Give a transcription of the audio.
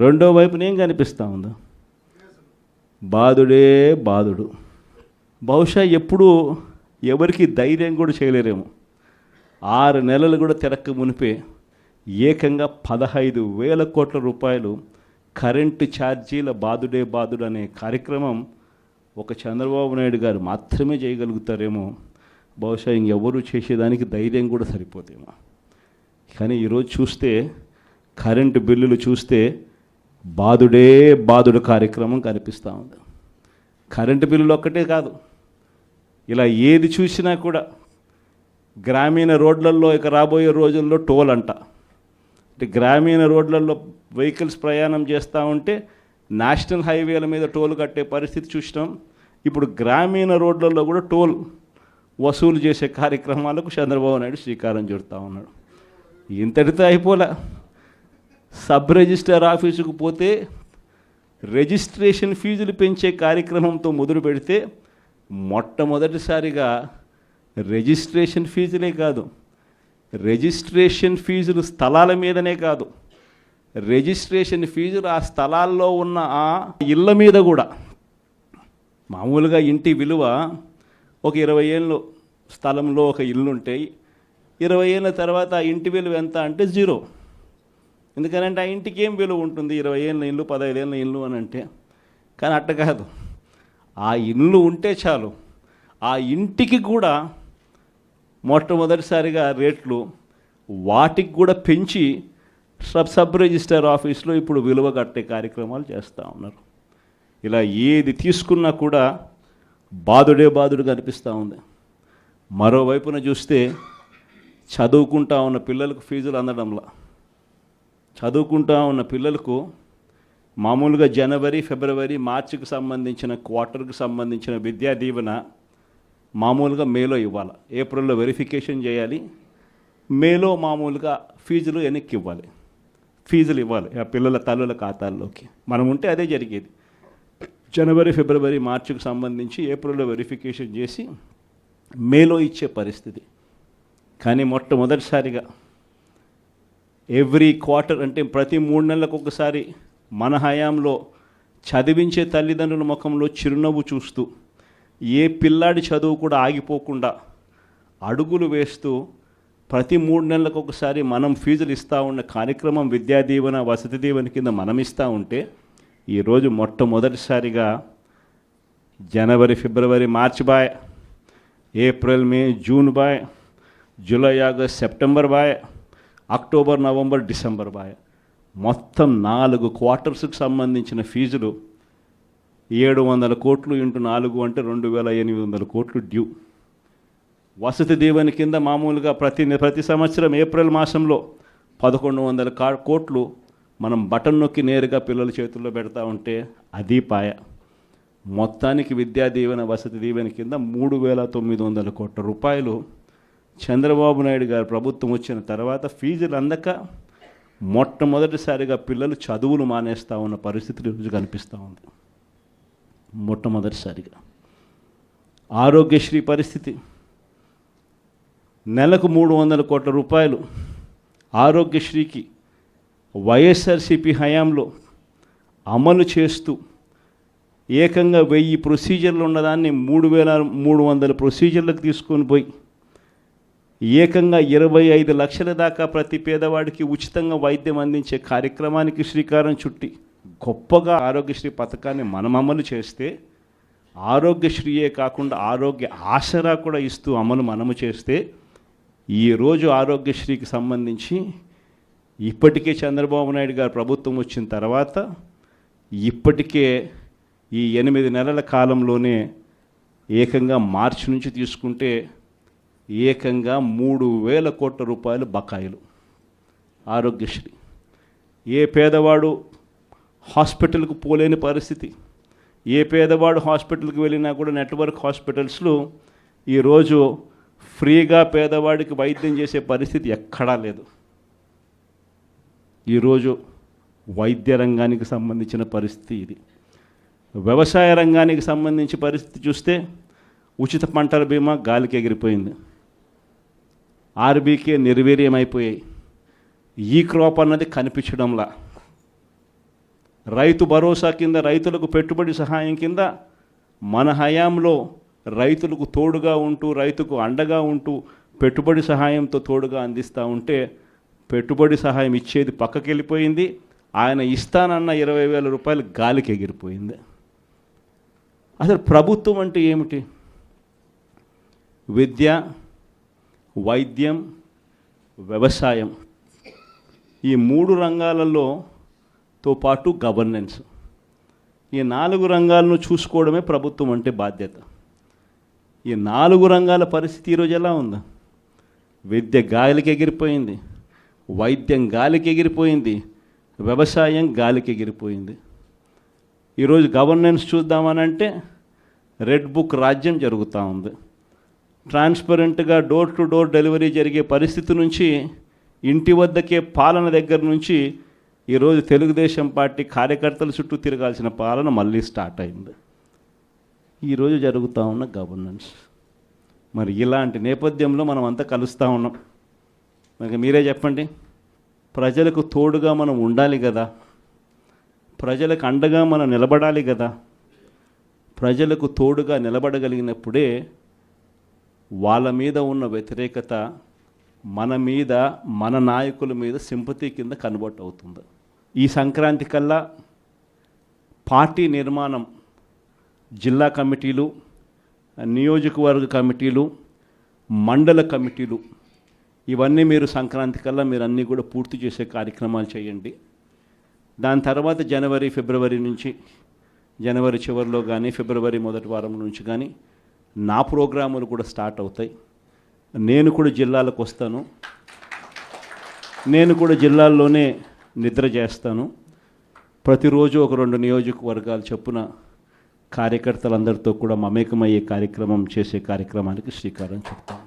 రెండో వైపున ఏం కనిపిస్తూ ఉందో? బాధుడే బాధుడు. బహుశా ఎప్పుడూ ఎవరికి ధైర్యం కూడా చేయలేరేమో. 6 నెలలు కూడా తిరక్క మునిపే ఏకంగా 15,000 కోట్ల రూపాయలు కరెంటు ఛార్జీల బాధుడే బాధుడు అనే కార్యక్రమం ఒక చంద్రబాబు నాయుడు గారు మాత్రమే చేయగలుగుతారేమో. బహుశా ఇంకెవరు చేసేదానికి ధైర్యం కూడా సరిపోతేమో. కానీ ఈరోజు చూస్తే కరెంటు బిల్లులు చూస్తే బాధుడే బాధుడు కార్యక్రమం కనిపిస్తూ ఉంది. కరెంటు బిల్లులు ఒక్కటే కాదు, ఇలా ఏది చూసినా కూడా గ్రామీణ రోడ్లలో ఇక రాబోయే రోజుల్లో టోల్ అంట. అంటే గ్రామీణ రోడ్లలో వెహికల్స్ ప్రయాణం చేస్తూ ఉంటే నేషనల్ హైవేల మీద టోల్ కట్టే పరిస్థితి చూసినాం. ఇప్పుడు గ్రామీణ రోడ్లలో కూడా టోల్ వసూలు చేసే కార్యక్రమాలకు చంద్రబాబు నాయుడు శ్రీకారం చుడతా ఉన్నాడు. ఇంతటితో అయిపోలే. సబ్ రిజిస్టర్ ఆఫీసుకు పోతే రిజిస్ట్రేషన్ ఫీజులు పెంచే కార్యక్రమంతో మొదలు పెడితే మొట్టమొదటిసారిగా రిజిస్ట్రేషన్ ఫీజులే కాదు, రిజిస్ట్రేషన్ ఫీజులు స్థలాల మీదనే కాదు, రిజిస్ట్రేషన్ ఫీజులు ఆ స్థలాల్లో ఉన్న ఆ ఇళ్ళ మీద కూడా. మామూలుగా ఇంటి విలువ ఒక 20 ఏళ్ళు స్థలంలో ఒక ఇల్లు ఉంటాయి, 20 ఏళ్ళ తర్వాత ఆ ఇంటి విలువ ఎంత అంటే 0. ఎందుకనంటే ఆ ఇంటికి ఏం విలువ ఉంటుంది? 20 ఏళ్ళ ఇల్లు, 15 ఏళ్ళ ఇల్లు అని అంటే. కానీ అట్ట కాదు, ఆ ఇల్లు ఉంటే చాలు, ఆ ఇంటికి కూడా మొట్టమొదటిసారిగా రేట్లు వాటికి కూడా పెంచి సబ్ రిజిస్టర్ ఆఫీస్లో ఇప్పుడు విలువ కట్టే కార్యక్రమాలు చేస్తూ ఉన్నారు. ఇలా ఏది తీసుకున్నా కూడా బాధుడే బాధుడు కనిపిస్తూ ఉంది. మరోవైపున చూస్తే చదువుకుంటా ఉన్న పిల్లలకు ఫీజులు అందడంలా. చదువుకుంటా ఉన్న పిల్లలకు మామూలుగా జనవరి, ఫిబ్రవరి, మార్చికి సంబంధించిన క్వార్టర్కి సంబంధించిన విద్యా దీవెన మామూలుగా మేలో ఇవ్వాలి, ఏప్రిల్లో వెరిఫికేషన్ చేయాలి, మేలో మామూలుగా ఫీజులు వెనక్కి ఇవ్వాలి, ఫీజులు ఇవ్వాలి ఆ పిల్లల తల్లుల ఖాతాల్లోకి. మనం ఉంటే అదే జరిగేది. జనవరి, ఫిబ్రవరి, మార్చికి సంబంధించి ఏప్రిల్లో వెరిఫికేషన్ చేసి మేలో ఇచ్చే పరిస్థితి. కానీ మొట్టమొదటిసారిగా ఎవ్రీ క్వార్టర్ అంటే ప్రతి 3 నెలలకు ఒకసారి మన హయాంలో చదివించే తల్లిదండ్రుల ముఖంలో చిరునవ్వు చూస్తూ ఏ పిల్లాడి చదువు కూడా ఆగిపోకుండా అడుగులు వేస్తూ ప్రతి 3 నెలలకు ఒకసారి మనం ఫీజులు ఇస్తూ ఉన్న కార్యక్రమం విద్యా దీవెన, వసతి దీవెన కింద మనం ఇస్తూ ఉంటే ఈరోజు మొట్టమొదటిసారిగా జనవరి, ఫిబ్రవరి, మార్చి బాయ్, ఏప్రిల్, మే, జూన్ బాయ్, జూలై, ఆగస్ట్, సెప్టెంబర్ బాయ్, అక్టోబర్, నవంబర్, డిసెంబర్ బాయ్, మొత్తం 4 క్వార్టర్స్కి సంబంధించిన ఫీజులు 700 కోట్లు ఇంటూ 4 అంటే 2,800 కోట్లు డ్యూ. వసతి దీవెన కింద మామూలుగా ప్రతి సంవత్సరం ఏప్రిల్ మాసంలో 1,100 కోట్లు మనం బటన్ నొక్కి నేరుగా పిల్లల చేతుల్లో పెడతా ఉంటే అది పాయ. మొత్తానికి విద్యా దీవెన, వసతి దీవెన కింద 3,900 కోట్ల రూపాయలు చంద్రబాబు నాయుడు గారు ప్రభుత్వం వచ్చిన తర్వాత ఫీజులు అందక మొట్టమొదటిసారిగా పిల్లలు చదువులు మానేస్తూ ఉన్న పరిస్థితి ఈరోజు కనిపిస్తూ ఉంది. మొట్టమొదటిసారిగా ఆరోగ్యశ్రీ పరిస్థితి, నెలకు 300 కోట్ల రూపాయలు ఆరోగ్యశ్రీకి వైఎస్ఆర్సీపీ హయాంలో అమలు చేస్తూ ఏకంగా 1000 ప్రొసీజర్లు ఉన్నదాన్ని 3,300 ప్రొసీజర్లకు తీసుకొని పోయి ఏకంగా 25 లక్షల దాకా ప్రతి పేదవాడికి ఉచితంగా వైద్యం అందించే కార్యక్రమానికి శ్రీకారం చుట్టి గొప్పగా ఆరోగ్యశ్రీ పథకాన్ని మనం అమలు చేస్తే, ఆరోగ్యశ్రీయే కాకుండా ఆరోగ్య ఆసరా కూడా ఇస్తూ అమలు మనము చేస్తే, ఈరోజు ఆరోగ్యశ్రీకి సంబంధించి ఇప్పటికే చంద్రబాబు నాయుడు గారు ప్రభుత్వం వచ్చిన తర్వాత ఇప్పటికే ఈ 8 నెలల కాలంలోనే ఏకంగా మార్చి నుంచి తీసుకుంటే ఏకంగా 3,000 కోట్ల రూపాయలు బకాయిలు ఆరోగ్యశ్రీ. ఏ పేదవాడు హాస్పిటల్కు పోలేని పరిస్థితి, ఏ పేదవాడు హాస్పిటల్కి వెళ్ళినా కూడా నెట్వర్క్ హాస్పిటల్స్లో ఈరోజు ఫ్రీగా పేదవాడికి వైద్యం చేసే పరిస్థితి ఎక్కడా లేదు. ఈరోజు వైద్య రంగానికి సంబంధించిన పరిస్థితి ఇది. వ్యవసాయ రంగానికి సంబంధించి పరిస్థితి చూస్తే ఉచిత పంటల బీమా గాలికి ఎగిరిపోయింది, ఆర్బీకే నిర్వీర్యమైపోయాయి, ఈ క్రాప్ అన్నది కనిపించడంలా. రైతు భరోసా కింద రైతులకు పెట్టుబడి సహాయం కింద మన హయాంలో రైతులకు తోడుగా ఉంటూ రైతుకు అండగా ఉంటూ పెట్టుబడి సహాయంతో తోడుగా అందిస్తూ ఉంటే పెట్టుబడి సహాయం ఇచ్చేది పక్కకి వెళ్ళిపోయింది. ఆయన ఇస్తానన్న 20,000 రూపాయలు గాలికి ఎగిరిపోయింది. అసలు ప్రభుత్వం అంటే ఏమిటి? విద్య, వైద్యం, వ్యవసాయం, ఈ 3 రంగాలతో పాటు గవర్నెన్స్, ఈ 4 రంగాలను చూసుకోవడమే ప్రభుత్వం అంటే బాధ్యత. ఈ 4 రంగాల పరిస్థితి ఈరోజు ఎలా ఉందా? విద్య గాలికి ఎగిరిపోయింది, వైద్యం గాలికి ఎగిరిపోయింది, వ్యవసాయం గాలికి ఎగిరిపోయింది. ఈరోజు గవర్నెన్స్ చూద్దామనంటే రెడ్ బుక్ రాజ్యం జరుగుతూ ఉంది. ట్రాన్స్పరెంట్గా డోర్ టు డోర్ డెలివరీ జరిగే పరిస్థితి నుంచి, ఇంటి వద్దకే పాలన దగ్గర నుంచి ఈరోజు తెలుగుదేశం పార్టీ కార్యకర్తల చుట్టూ తిరగాల్సిన పాలన మళ్ళీ స్టార్ట్ అయింది. ఈరోజు జరుగుతూ ఉన్న గవర్నెన్స్. మరి ఇలాంటి నేపథ్యంలో మనం అంతా కలుస్తూ ఉన్నాం. మరి మీరే చెప్పండి, ప్రజలకు తోడుగా మనం ఉండాలి కదా, ప్రజలకు అండగా మనం నిలబడాలి కదా. ప్రజలకు తోడుగా నిలబడగలిగినప్పుడే వాళ్ళ మీద ఉన్న వ్యతిరేకత మన మీద, మన నాయకుల మీద సింపతి కింద కన్వర్ట్ అవుతుంది. ఈ సంక్రాంతి కల్లా పార్టీ నిర్మాణం, జిల్లా కమిటీలు, నియోజకవర్గ కమిటీలు, మండల కమిటీలు, ఇవన్నీ మీరు సంక్రాంతి కల్లా మీరు అన్నీ కూడా పూర్తి చేసే కార్యక్రమాలు చేయండి. దాని తర్వాత జనవరి, ఫిబ్రవరి నుంచి, జనవరి చివరిలో కానీ ఫిబ్రవరి మొదటి వారం నుంచి కానీ నా ప్రోగ్రాములు కూడా స్టార్ట్ అవుతాయి. నేను కూడా జిల్లాలకు వస్తాను, నేను కూడా జిల్లాల్లోనే నిద్ర చేస్తాను. ప్రతిరోజు ఒక 2 నియోజకవర్గాలు చొప్పున కార్యకర్తలందరితో కూడా మమేకమయ్యే కార్యక్రమం చేసే కార్యక్రమానికి శ్రీకారం చుడతాను.